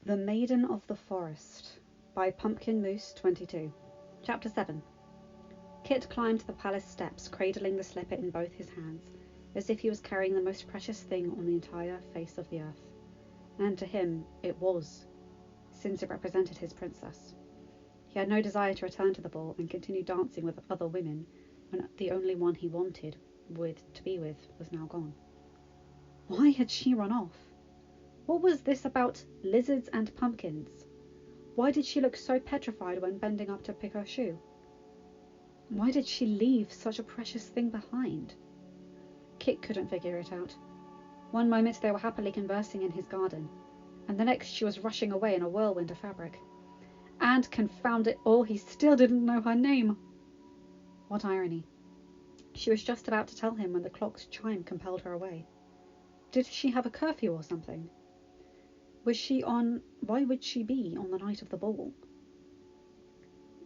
The Maiden of the Forest by pumpkinmoose22. Chapter 7. Kit climbed the palace steps, cradling the slipper in both his hands, as if he was carrying the most precious thing on the entire face of the earth. And to him it was, since it represented his princess. He had no desire to return to the ball and continue dancing with other women when the only one he wanted to be with was now gone. Why had she run off? What was this about lizards and pumpkins? Why did she look so petrified when bending up to pick her shoe? Why did she leave such a precious thing behind? Kit couldn't figure it out. One moment they were happily conversing in his garden, and the next she was rushing away in a whirlwind of fabric. And confound it all, he still didn't know her name. What irony. She was just about to tell him when the clock's chime compelled her away. Did she have a curfew or something? Why would she be on the night of the ball?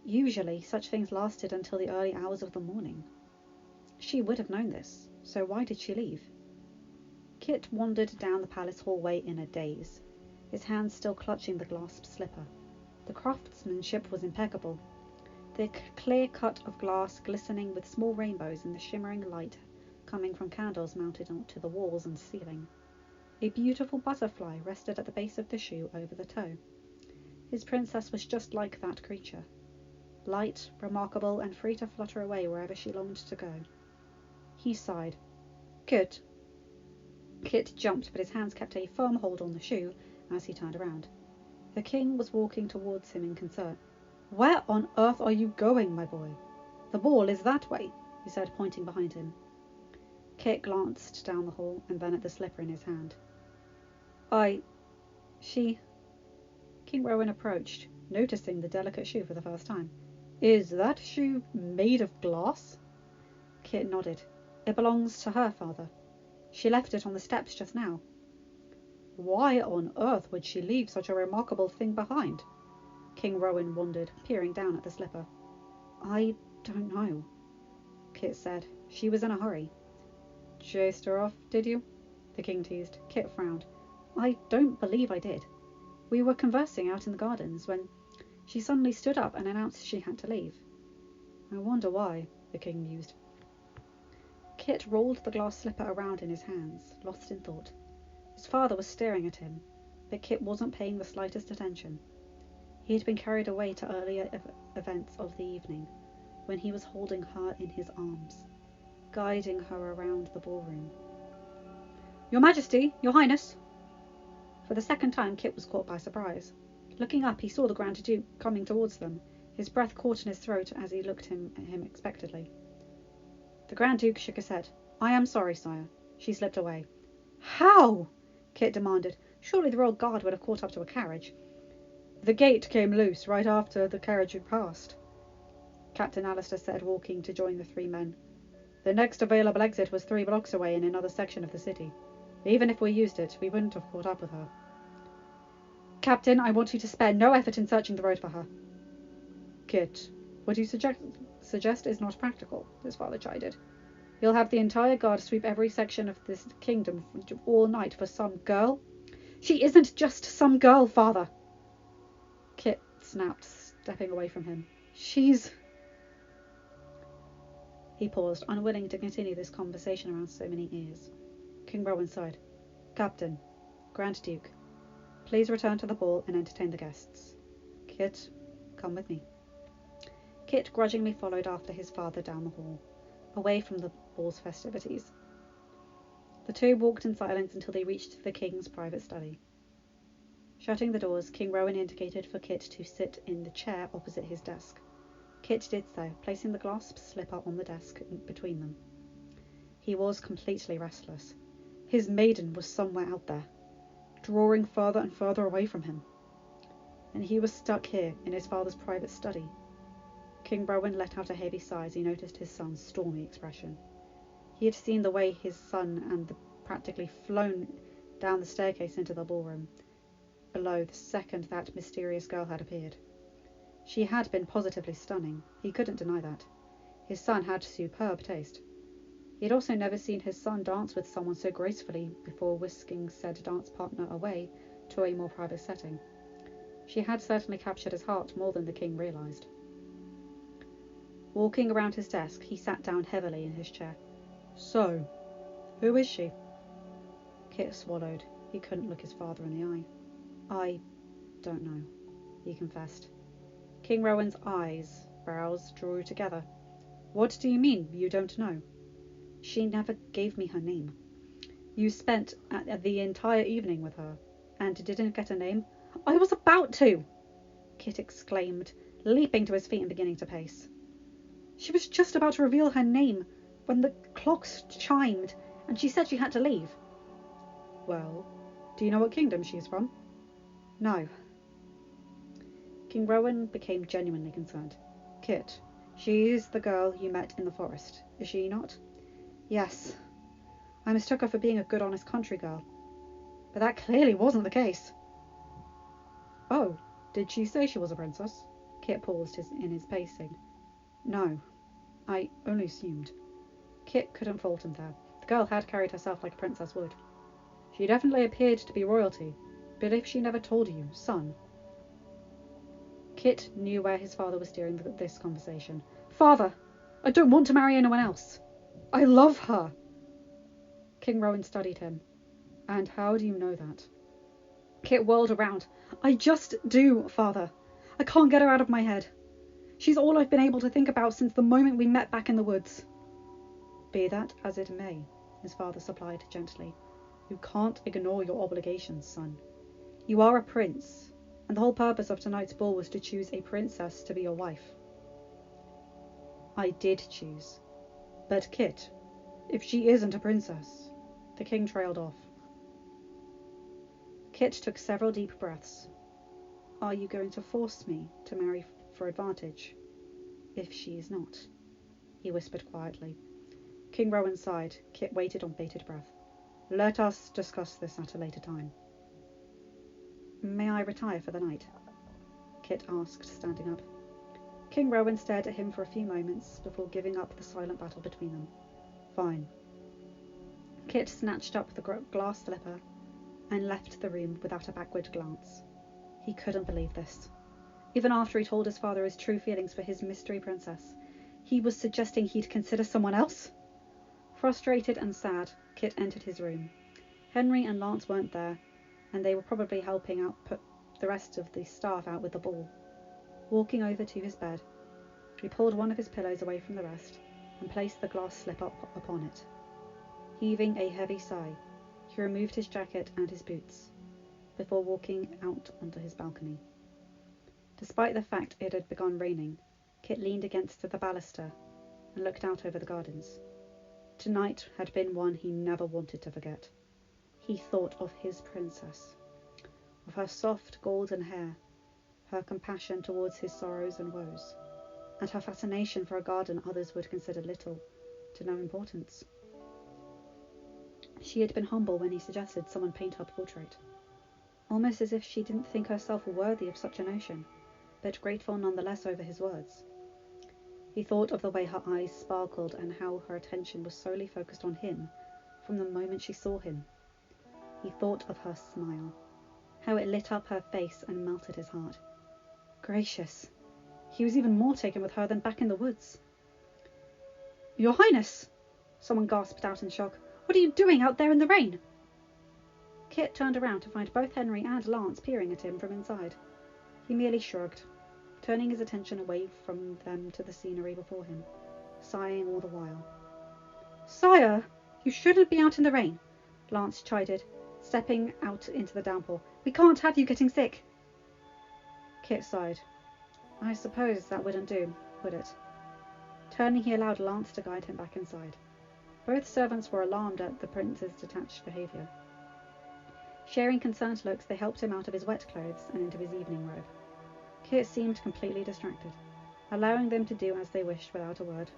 Usually such things lasted until the early hours of the morning. She would have known this, so why did she leave? Kit wandered down the palace hallway in a daze, his hands still clutching the glass slipper. The craftsmanship was impeccable, the clear cut of glass glistening with small rainbows in the shimmering light coming from candles mounted onto the walls and ceiling. A beautiful butterfly rested at the base of the shoe over the toe. His princess was just like that creature, light, remarkable, and free to flutter away wherever she longed to go. He sighed. Kit. Kit jumped, but his hands kept a firm hold on the shoe as he turned around. The king was walking towards him in concern. Where on earth are you going, my boy? The ball is that way, he said, pointing behind him. Kit glanced down the hall and then at the slipper in his hand. King Rowan approached, noticing the delicate shoe for the first time. Is that shoe made of glass? Kit nodded. It belongs to her father. She left it on the steps just now. Why on earth would she leave such a remarkable thing behind? King Rowan wondered, peering down at the slipper. I don't know, Kit said. She was in a hurry. Chased her off, did you? The king teased. Kit frowned. I don't believe I did. We were conversing out in the gardens when she suddenly stood up and announced she had to leave. I wonder why, the king mused. Kit rolled the glass slipper around in his hands, lost in thought. His father was staring at him, but Kit wasn't paying the slightest attention. He had been carried away to earlier events of the evening, when he was holding her in his arms, guiding her around the ballroom. Your Majesty, Your Highness! For the second time, Kit was caught by surprise. Looking up, he saw the Grand Duke coming towards them. His breath caught in his throat as he looked at him expectantly. The Grand Duke shook his head. I am sorry, sire. She slipped away. How? Kit demanded. Surely the royal guard would have caught up to a carriage. The gate came loose right after the carriage had passed, Captain Alistair said, walking to join the three men. The next available exit was 3 blocks away in another section of the city. Even if we used it, we wouldn't have caught up with her. Captain, I want you to spare no effort in searching the road for her. Kit, what you suggest is not practical, his father chided. You'll have the entire guard sweep every section of this kingdom all night for some girl? She isn't just some girl, father, Kit snapped, stepping away from him. She's... He paused, unwilling to continue this conversation around so many ears. King Rowan sighed. Captain, Grand Duke, please return to the ball and entertain the guests. Kit, come with me. Kit grudgingly followed after his father down the hall, away from the ball's festivities. The two walked in silence until they reached the king's private study. Shutting the doors, King Rowan indicated for Kit to sit in the chair opposite his desk. Kit did so, placing the glass slipper on the desk between them. He was completely restless. His maiden was somewhere out there, drawing further and further away from him. And he was stuck here in his father's private study. King Rowan let out a heavy sigh as he noticed his son's stormy expression. He had seen the way his son and practically flown down the staircase into the ballroom below the second that mysterious girl had appeared. She had been positively stunning. He couldn't deny that. His son had superb taste. He had also never seen his son dance with someone so gracefully before whisking said dance partner away to a more private setting. She had certainly captured his heart more than the king realised. Walking around his desk, he sat down heavily in his chair. So, who is she? Kit swallowed. He couldn't look his father in the eye. I don't know, he confessed. King Rowan's brows drew together. What do you mean, you don't know? She never gave me her name. You spent the entire evening with her, and didn't get a name? I was about to! Kit exclaimed, leaping to his feet and beginning to pace. She was just about to reveal her name when the clocks chimed, and she said she had to leave. Well, do you know what kingdom she's from? No. King Rowan became genuinely concerned. Kit, she is the girl you met in the forest, is she not? Yes. I mistook her for being a good honest country girl. But that clearly wasn't the case. Oh, did she say she was a princess? Kit paused in his pacing. No, I only assumed. Kit couldn't fault him there. The girl had carried herself like a princess would. She definitely appeared to be royalty, but if she never told you, son... Kit knew where his father was steering this conversation. Father, I don't want to marry anyone else. I love her. King Rowan studied him. And how do you know that? Kit whirled around. I just do, father. I can't get her out of my head. She's all I've been able to think about since the moment we met back in the woods. Be that as it may, his father supplied gently. You can't ignore your obligations, son. You are a prince, and the whole purpose of tonight's ball was to choose a princess to be your wife. I did choose. But Kit, if she isn't a princess... The king trailed off. Kit took several deep breaths. Are you going to force me to marry for advantage? If she is not, he whispered quietly. King Rowan sighed. Kit waited on bated breath. Let us discuss this at a later time. May I retire for the night? Kit asked, standing up. King Rowan stared at him for a few moments before giving up the silent battle between them. Fine. Kit snatched up the glass slipper and left the room without a backward glance. He couldn't believe this. Even after he told his father his true feelings for his mystery princess, he was suggesting he'd consider someone else? Frustrated and sad, Kit entered his room. Henry and Lance weren't there, and they were probably helping out put the rest of the staff out with the ball. Walking over to his bed, he pulled one of his pillows away from the rest and placed the glass slipper upon it. Heaving a heavy sigh, he removed his jacket and his boots, before walking out onto his balcony. Despite the fact it had begun raining, Kit leaned against the baluster and looked out over the gardens. Tonight had been one he never wanted to forget. He thought of his princess, of her soft golden hair, her compassion towards his sorrows and woes, and her fascination for a garden others would consider little to no importance. She had been humble when he suggested someone paint her portrait, almost as if she didn't think herself worthy of such a notion, but grateful nonetheless over his words. He thought of the way her eyes sparkled and how her attention was solely focused on him from the moment she saw him. He thought of her smile, how it lit up her face and melted his heart. Gracious! He was even more taken with her than back in the woods. Your Highness! Someone gasped out in shock. What are you doing out there in the rain? Kit turned around to find both Henry and Lance peering at him from inside. He merely shrugged, turning his attention away from them to the scenery before him, sighing all the while. Sire, you shouldn't be out in the rain, Lance chided, stepping out into the downpour. We can't have you getting sick. Kit sighed. I suppose that wouldn't do, would it? Turning, he allowed Lance to guide him back inside. Both servants were alarmed at the prince's detached behaviour. Sharing concerned looks, they helped him out of his wet clothes and into his evening robe. Kit seemed completely distracted, allowing them to do as they wished without a word.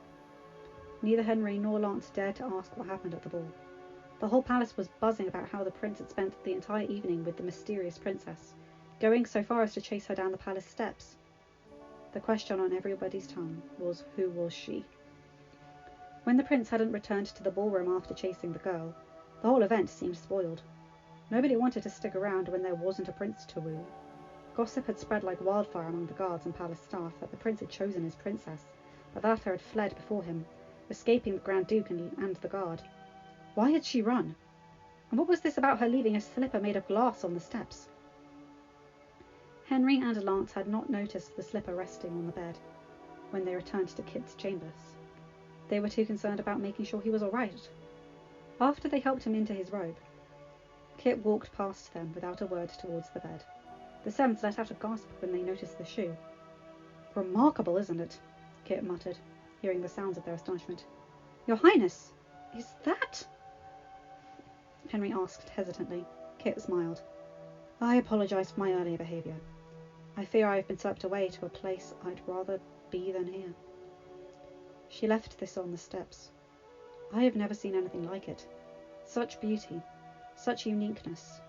Neither Henry nor Lance dared to ask what happened at the ball. The whole palace was buzzing about how the prince had spent the entire evening with the mysterious princess, going so far as to chase her down the palace steps. The question on everybody's tongue was, who was she? When the prince hadn't returned to the ballroom after chasing the girl, the whole event seemed spoiled. Nobody wanted to stick around when there wasn't a prince to woo. Gossip had spread like wildfire among the guards and palace staff that the prince had chosen his princess, but that her had fled before him, escaping the Grand Duke and the guard. Why had she run? And what was this about her leaving a slipper made of glass on the steps? Henry and Lance had not noticed the slipper resting on the bed when they returned to Kit's chambers. They were too concerned about making sure he was all right. After they helped him into his robe, Kit walked past them without a word towards the bed. The servants let out a gasp when they noticed the shoe. Remarkable, isn't it? Kit muttered, hearing the sounds of their astonishment. Your Highness, is that? Henry asked hesitantly. Kit smiled. I apologize for my earlier behaviour. I fear I have been swept away to a place I'd rather be than here. She left this on the steps. I have never seen anything like it. Such beauty, such uniqueness.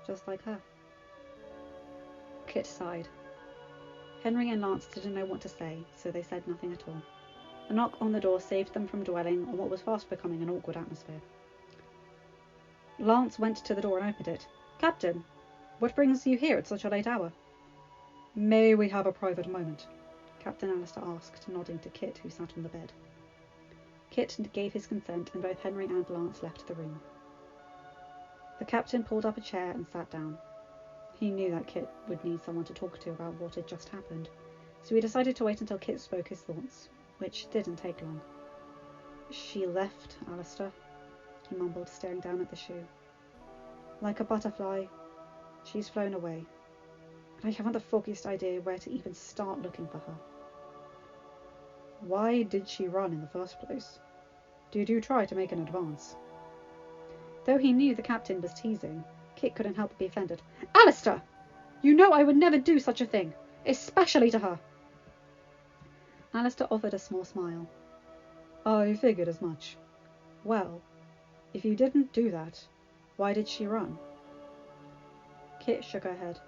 Just like her. Kit sighed. Henry and Lance didn't know what to say, so they said nothing at all. A knock on the door saved them from dwelling on what was fast becoming an awkward atmosphere. Lance went to the door and opened it. Captain, what brings you here at such a late hour? May we have a private moment? Captain Alistair asked, nodding to Kit, who sat on the bed. Kit gave his consent, and both Henry and Lance left the room. The captain pulled up a chair and sat down. He knew that Kit would need someone to talk to about what had just happened, so he decided to wait until Kit spoke his thoughts, which didn't take long. She left, Alistair, he mumbled, staring down at the shoe. Like a butterfly, she's flown away. I haven't the foggiest idea where to even start looking for her. Why did she run in the first place? Did you try to make an advance? Though he knew the captain was teasing, Kit couldn't help but be offended. Alistair! You know I would never do such a thing, especially to her. Alistair offered a small smile. I figured as much. Well, if you didn't do that, why did she run? Kit shook her head.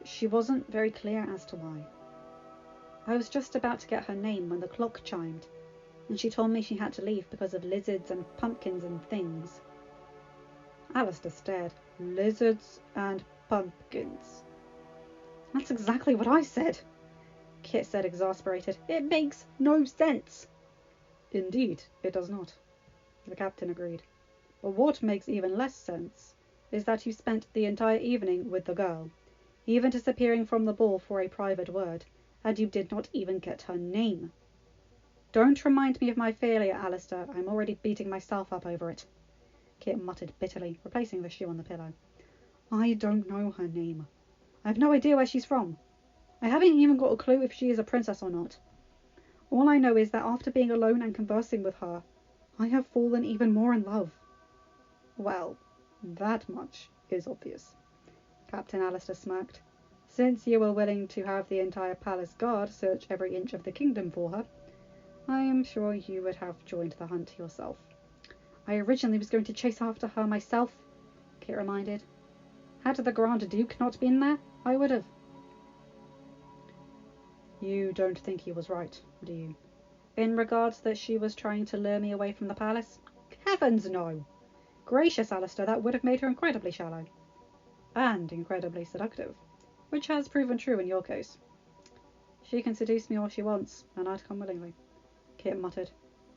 She wasn't very clear as to why. I was just about to get her name when the clock chimed, and she told me she had to leave because of lizards and pumpkins and things. Alistair stared. Lizards and pumpkins. That's exactly what I said, Kit said, exasperated. It makes no sense. Indeed, it does not, the captain agreed. But what makes even less sense is that you spent the entire evening with the girl, even disappearing from the ball for a private word, and you did not even get her name. Don't remind me of my failure, Alistair. I'm already beating myself up over it, Kit muttered bitterly, replacing the shoe on the pillow. I don't know her name. I have no idea where she's from. I haven't even got a clue if she is a princess or not. All I know is that after being alone and conversing with her, I have fallen even more in love. Well, that much is obvious. Captain Alistair smirked. Since you were willing to have the entire palace guard search every inch of the kingdom for her, I am sure you would have joined the hunt yourself. I originally was going to chase after her myself, Kit reminded. Had the Grand Duke not been there, I would have. You don't think he was right, do you? In regards that she was trying to lure me away from the palace? Heavens, no! Gracious, Alistair, that would have made her incredibly shallow. And incredibly seductive, which has proven true in your case. She can seduce me all she wants, and I'd come willingly, Kit muttered.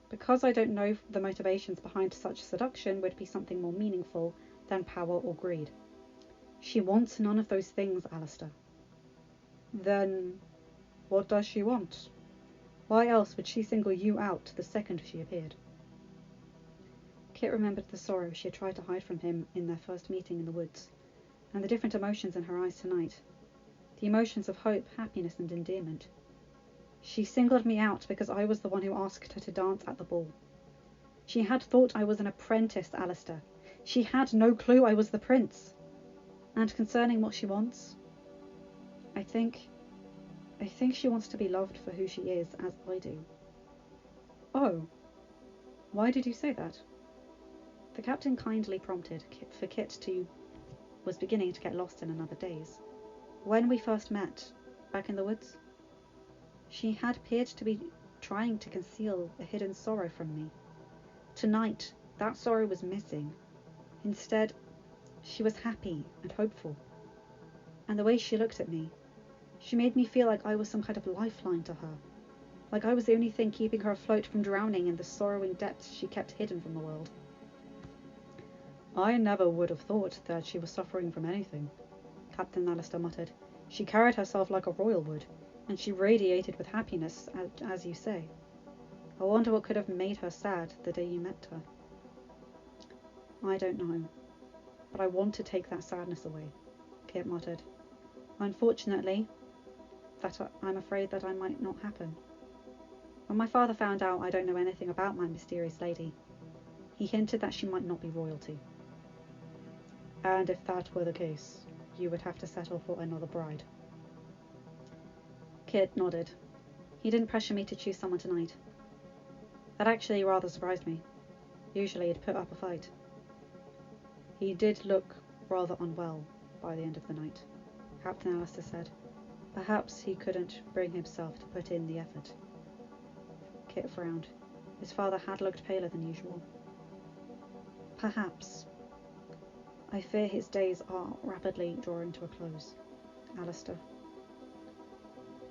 Because I don't know the motivations behind such seduction would be something more meaningful than power or greed. She wants none of those things, Alistair. Then what does she want? Why else would she single you out the second she appeared? Kit remembered the sorrow she had tried to hide from him in their first meeting in the woods, and the different emotions in her eyes tonight. The emotions of hope, happiness, and endearment. She singled me out because I was the one who asked her to dance at the ball. She had thought I was an apprentice, Alistair. She had no clue I was the prince. And concerning what she wants, I think she wants to be loved for who she is, as I do. Oh, why did you say that? The captain kindly prompted, for Kit was beginning to get lost in another daze. When we first met, back in the woods, she had appeared to be trying to conceal a hidden sorrow from me. Tonight, that sorrow was missing. Instead, she was happy and hopeful. And the way she looked at me, she made me feel like I was some kind of lifeline to her. Like I was the only thing keeping her afloat from drowning in the sorrowing depths she kept hidden from the world. I never would have thought that she was suffering from anything, Captain Alistair muttered. She carried herself like a royal would, and she radiated with happiness, as you say. I wonder what could have made her sad the day you met her. I don't know, but I want to take that sadness away, Kit muttered. Unfortunately, I'm afraid that might not happen. When my father found out I don't know anything about my mysterious lady, he hinted that she might not be royalty. And if that were the case, you would have to settle for another bride. Kit nodded. He didn't pressure me to choose someone tonight. That actually rather surprised me. Usually he'd put up a fight. He did look rather unwell by the end of the night, Captain Alistair said. Perhaps he couldn't bring himself to put in the effort. Kit frowned. His father had looked paler than usual. Perhaps. I fear his days are rapidly drawing to a close, Alistair.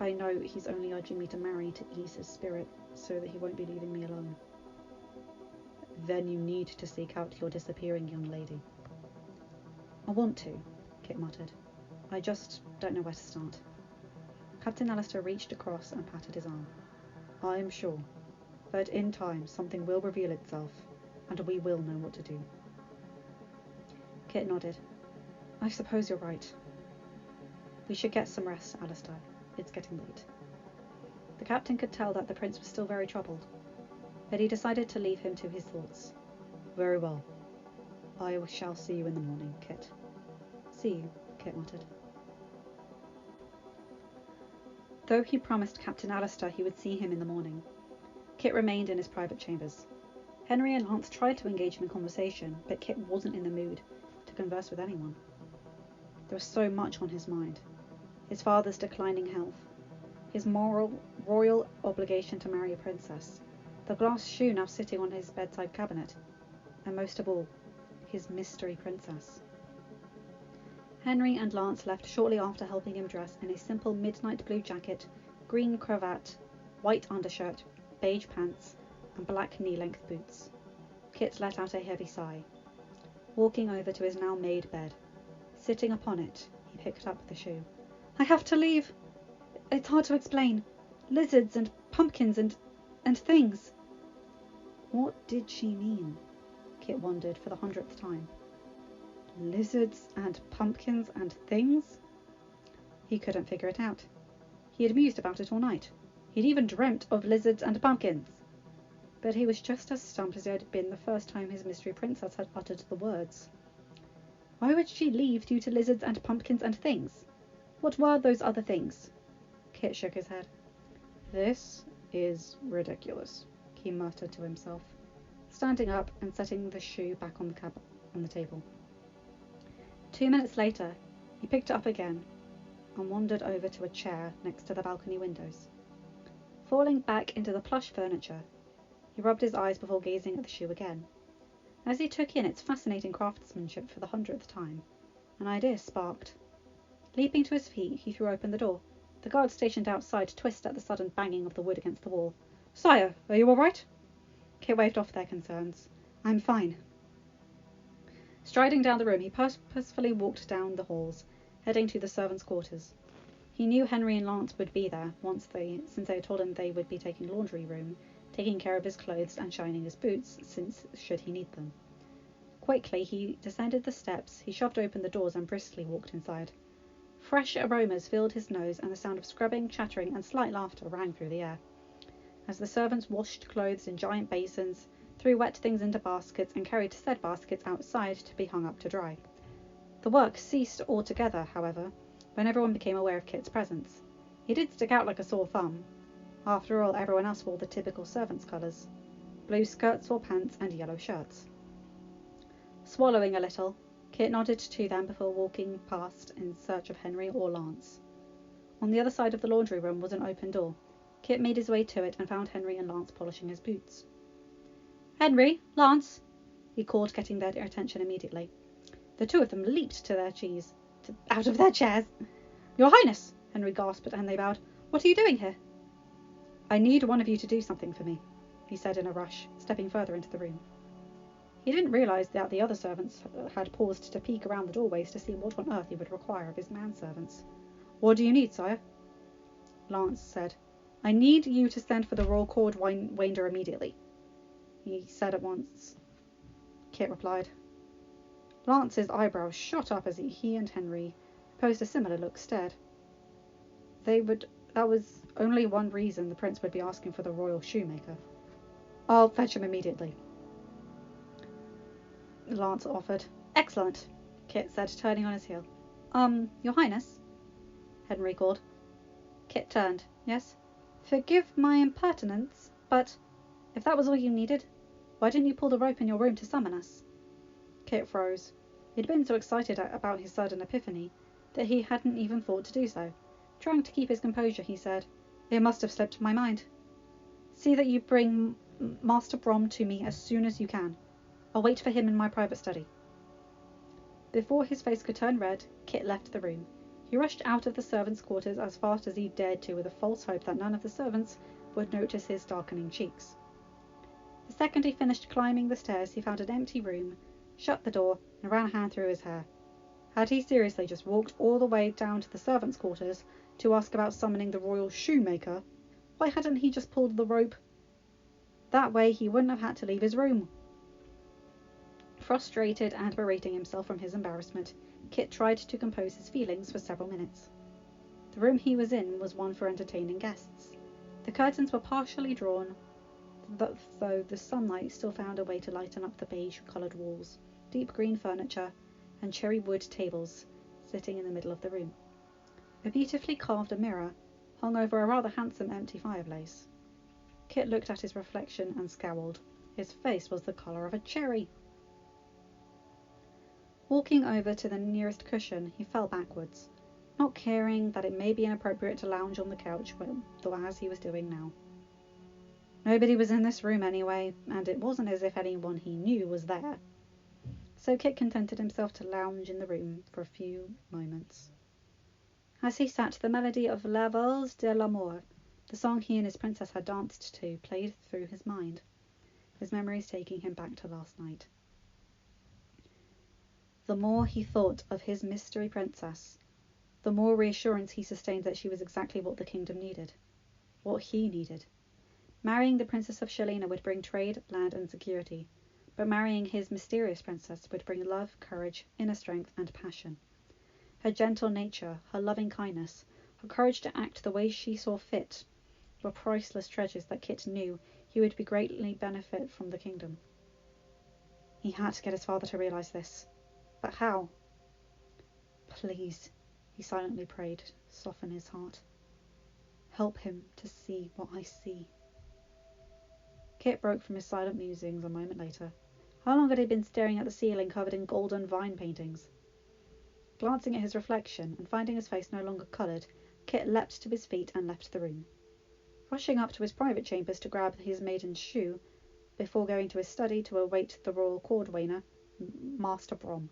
I know he's only urging me to marry to ease his spirit, so that he won't be leaving me alone. Then you need to seek out your disappearing young lady. I want to, Kit muttered. I just don't know where to start. Captain Alistair reached across and patted his arm. I am sure that in time something will reveal itself, and we will know what to do. Kit nodded. I suppose you're right. We should get some rest, Alistair. It's getting late. The captain could tell that the prince was still very troubled, but he decided to leave him to his thoughts. Very well. I shall see you in the morning, Kit. See you, Kit muttered. Though he promised Captain Alistair he would see him in the morning, Kit remained in his private chambers. Henry and Lance tried to engage him in conversation, but Kit wasn't in the mood to converse with anyone. There was so much on his mind. His father's declining health, his royal obligation to marry a princess, the glass shoe now sitting on his bedside cabinet, and most of all, his mystery princess. Henry and Lance left shortly after helping him dress in a simple midnight blue jacket, green cravat, white undershirt, beige pants, and black knee-length boots. Kit let out a heavy sigh. Walking over to his now-made bed, sitting upon it, he picked up the shoe. I have to leave. It's hard to explain. Lizards and pumpkins and things. What did she mean? Kit wondered for the 100th time. Lizards and pumpkins and things? He couldn't figure it out. He had mused about it all night. He'd even dreamt of lizards and pumpkins. But he was just as stumped as he had been the first time his mystery princess had uttered the words. Why would she leave due to lizards and pumpkins and things? What were those other things? Kit shook his head. This is ridiculous, he muttered to himself, standing up and setting the shoe back on the table. 2 minutes later, he picked it up again and wandered over to a chair next to the balcony windows. Falling back into the plush furniture, he rubbed his eyes before gazing at the shoe again. As he took in its fascinating craftsmanship for the 100th time, an idea sparked. Leaping to his feet, he threw open the door. The guard stationed outside twisted at the sudden banging of the wood against the wall. Sire, are you all right? Kit waved off their concerns. I'm fine. Striding down the room, he purposefully walked down the halls, heading to the servants' quarters. He knew Henry and Lance would be there since they had told him they would be taking laundry room, taking care of his clothes and shining his boots, should he need them. Quickly he descended the steps, he shoved open the doors and briskly walked inside. Fresh aromas filled his nose, and the sound of scrubbing, chattering, and slight laughter rang through the air. As the servants washed clothes in giant basins, threw wet things into baskets, and carried said baskets outside to be hung up to dry. The work ceased altogether, however, when everyone became aware of Kit's presence. He did stick out like a sore thumb. After all, everyone else wore the typical servants' colours: blue skirts or pants and yellow shirts. Swallowing a little, Kit nodded to them before walking past in search of Henry or Lance. On the other side of the laundry room was an open door. Kit made his way to it and found Henry and Lance polishing his boots. Henry, Lance, he called, getting their attention immediately. The two of them leaped out of their chairs. Your Highness! Henry gasped and they bowed. What are you doing here? I need one of you to do something for me, he said in a rush, stepping further into the room. He didn't realise that the other servants had paused to peek around the doorways to see what on earth he would require of his manservants. What do you need, sire? Lance said. I need you to send for the royal cordwainer immediately, he said at once. Kit replied. Lance's eyebrows shot up as he and Henry, who posed a similar look, stared. That was only one reason the prince would be asking for the royal shoemaker. I'll fetch him immediately, Lance offered. Excellent, Kit said, turning on his heel. Your Highness? Henry called. Kit turned. Yes? Forgive my impertinence, but if that was all you needed, why didn't you pull the rope in your room to summon us? Kit froze. He'd been so excited about his sudden epiphany that he hadn't even thought to do so. Trying to keep his composure, he said, It must have slipped my mind. See that you bring Master Brom to me as soon as you can. I'll wait for him in my private study. Before his face could turn red, Kit left the room. He rushed out of the servants' quarters as fast as he dared to, with a false hope that none of the servants would notice his darkening cheeks. The second he finished climbing the stairs, he found an empty room, shut the door, and ran a hand through his hair. Had he seriously just walked all the way down to the servants' quarters to ask about summoning the royal shoemaker? Why hadn't he just pulled the rope? That way he wouldn't have had to leave his room. Frustrated and berating himself from his embarrassment, Kit tried to compose his feelings for several minutes. The room he was in was one for entertaining guests. The curtains were partially drawn, though the sunlight still found a way to lighten up the beige-coloured walls, deep green furniture, and cherry wood tables sitting in the middle of the room. A beautifully carved mirror hung over a rather handsome empty fireplace. Kit looked at his reflection and scowled. His face was the colour of a cherry. Walking over to the nearest cushion, he fell backwards, not caring that it may be inappropriate to lounge on the couch as he was doing now. Nobody was in this room anyway, and it wasn't as if anyone he knew was there. So Kit contented himself to lounge in the room for a few moments. As he sat, the melody of La Valse de l'Amour, the song he and his princess had danced to, played through his mind, his memories taking him back to last night. The more he thought of his mystery princess, the more reassurance he sustained that she was exactly what the kingdom needed. What he needed. Marrying the Princess of Shalina would bring trade, land, and security, but marrying his mysterious princess would bring love, courage, inner strength, and passion. Her gentle nature, her loving kindness, her courage to act the way she saw fit, were priceless treasures that Kit knew he would be greatly benefit from the kingdom. He had to get his father to realise this. But how? Please, he silently prayed, soften his heart. Help him to see what I see. Kit broke from his silent musings a moment later. How long had he been staring at the ceiling covered in golden vine paintings? Glancing at his reflection and finding his face no longer coloured, Kit leapt to his feet and left the room. Rushing up to his private chambers to grab his maiden's shoe, before going to his study to await the royal cordwainer, Master Brom.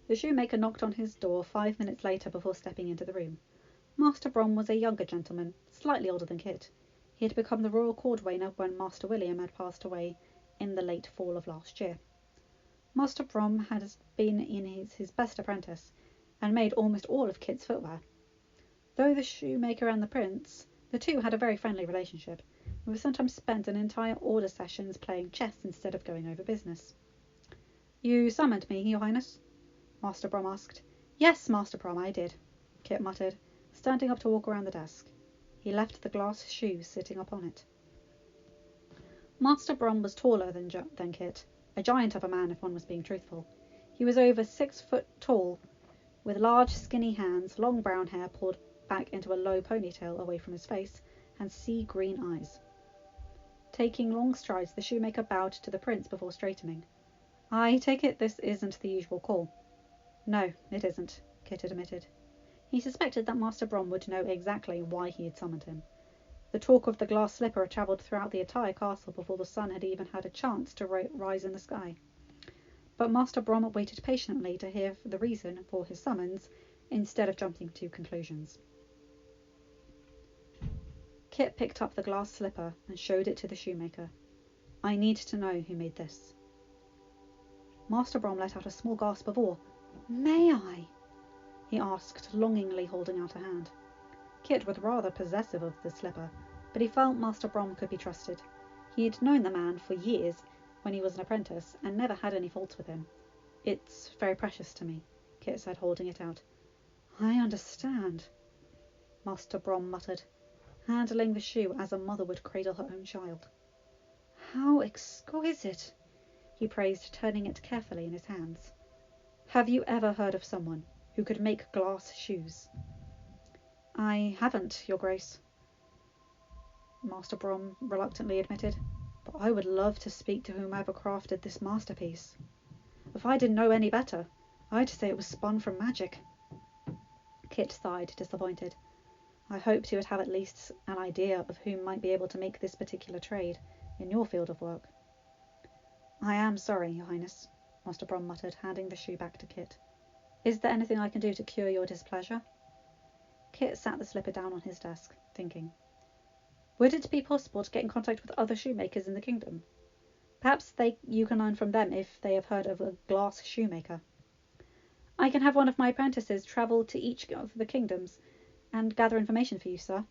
The shoemaker knocked on his door 5 minutes later before stepping into the room. Master Brom was a younger gentleman, slightly older than Kit. He had become the royal cordwainer when Master William had passed away in the late fall of last year. Master Brom had been his best apprentice, and made almost all of Kit's footwear. Though the shoemaker and the prince, the two had a very friendly relationship, and would sometimes spend an entire order sessions playing chess instead of going over business. You summoned me, Your Highness? Master Brom asked. Yes, Master Brom, I did, Kit muttered, standing up to walk around the desk. He left the glass shoe sitting upon it. Master Brom was taller than Kit, a giant of a man if one was being truthful. He was over 6 foot tall, with large skinny hands, long brown hair pulled back into a low ponytail away from his face, and sea-green eyes. Taking long strides, the shoemaker bowed to the prince before straightening. I take it this isn't the usual call. No, it isn't, Kit admitted. He suspected that Master Brom would know exactly why he had summoned him. The talk of the glass slipper had travelled throughout the entire castle before the sun had even had a chance to rise in the sky. But Master Brom waited patiently to hear the reason for his summons, instead of jumping to conclusions. Kit picked up the glass slipper and showed it to the shoemaker. I need to know who made this. Master Brom let out a small gasp of awe. May I? He asked, longingly holding out a hand. Kit was rather possessive of the slipper, but he felt Master Brom could be trusted. He had known the man for years when he was an apprentice and never had any faults with him. It's very precious to me, Kit said, holding it out. I understand, Master Brom muttered, handling the shoe as a mother would cradle her own child. How exquisite, he praised, turning it carefully in his hands. Have you ever heard of someone who could make glass shoes? I haven't, Your Grace, Master Brom reluctantly admitted, but I would love to speak to whomever crafted this masterpiece. If I didn't know any better, I'd say it was spun from magic. Kit sighed, disappointed. I hoped you would have at least an idea of who might be able to make this particular trade in your field of work. I am sorry, Your Highness, Master Brom muttered, handing the shoe back to Kit. Is there anything I can do to cure your displeasure? Kit sat the slipper down on his desk, thinking. Would it be possible to get in contact with other shoemakers in the kingdom? Perhaps you can learn from them if they have heard of a glass shoemaker. I can have one of my apprentices travel to each of the kingdoms and gather information for you, sir,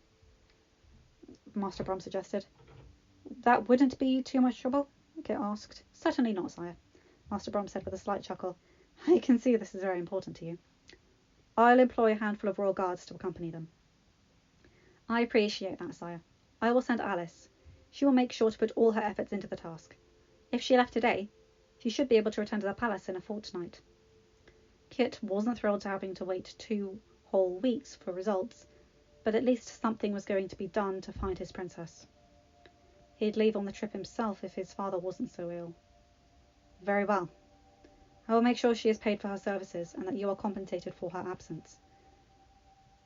Master Brom suggested. That wouldn't be too much trouble? Kit asked. Certainly not, sire, Master Brom said with a slight chuckle. I can see this is very important to you. I'll employ a handful of royal guards to accompany them. I appreciate that, sire. I will send Alice. She will make sure to put all her efforts into the task. If she left today, she should be able to return to the palace in a fortnight. Kit wasn't thrilled to having to wait 2 whole weeks for results, but at least something was going to be done to find his princess. He'd leave on the trip himself if his father wasn't so ill. Very well. I will make sure she is paid for her services and that you are compensated for her absence.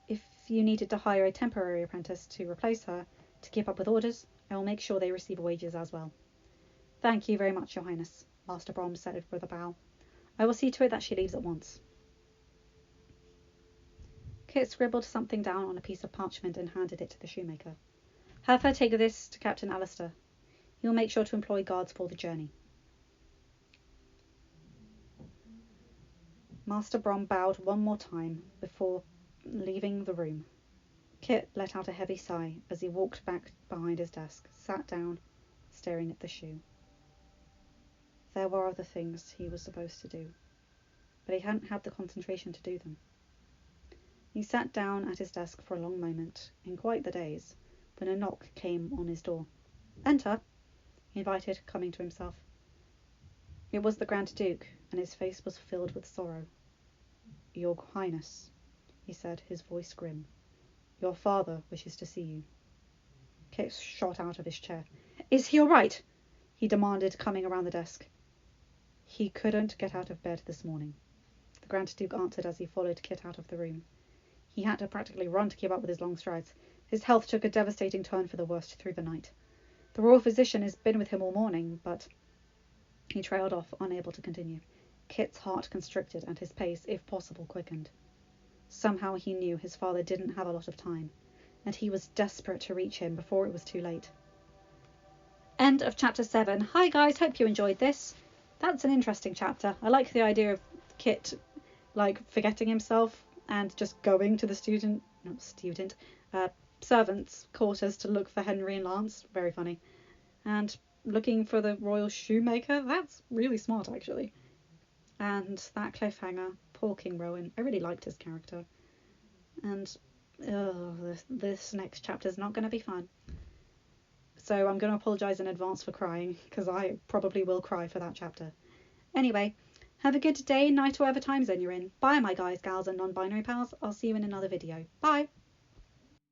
If you needed to hire a temporary apprentice to replace her to keep up with orders, I will make sure they receive wages as well. Thank you very much, Your Highness, Master Brom said with a bow. I will see to it that she leaves at once. Kit scribbled something down on a piece of parchment and handed it to the shoemaker. Have her take this to Captain Alistair. He will make sure to employ guards for the journey. Master Brom bowed one more time before leaving the room. Kit let out a heavy sigh as he walked back behind his desk, sat down, staring at the shoe. There were other things he was supposed to do, but he hadn't had the concentration to do them. He sat down at his desk for a long moment, in quite the daze, when a knock came on his door. Enter, he invited, coming to himself. It was the Grand Duke, and his face was filled with sorrow. Your Highness, he said, his voice grim. Your father wishes to see you. Kit shot out of his chair. Is he all right? He demanded, coming around the desk. He couldn't get out of bed this morning, the Grand Duke answered as he followed Kit out of the room. He had to practically run to keep up with his long strides. His health took a devastating turn for the worst through the night. The royal physician has been with him all morning, but... He trailed off, unable to continue. Kit's heart constricted and his pace, if possible, quickened. Somehow he knew his father didn't have a lot of time, and he was desperate to reach him before it was too late. End of chapter 7. Hi guys, hope you enjoyed this. That's an interesting chapter. I like the idea of Kit, forgetting himself and just going to the servants' quarters to look for Henry and Lance. Very funny. And looking for the royal shoemaker. That's really smart, actually. And that cliffhanger. Poor King Rowan. I really liked his character. And this next chapter is not going to be fun. So I'm going to apologise in advance for crying, because I probably will cry for that chapter. Anyway, have a good day, night, or whatever time zone you're in. Bye, my guys, gals, and non-binary pals. I'll see you in another video. Bye!